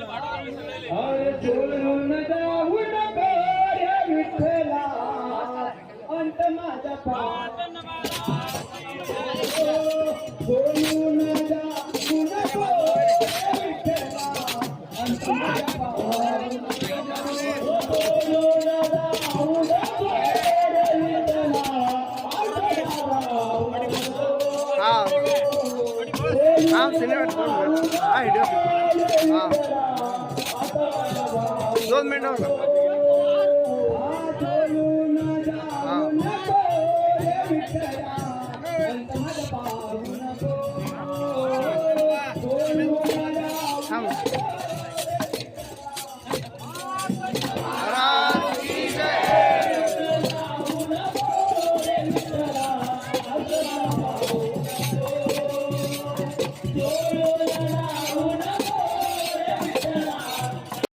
अरे सोडून जाऊ नको रे विठ्ठला अंत माझा सोडून जाऊ नको रे विठ्ठला अंत माझा दोन मिनिट हाँ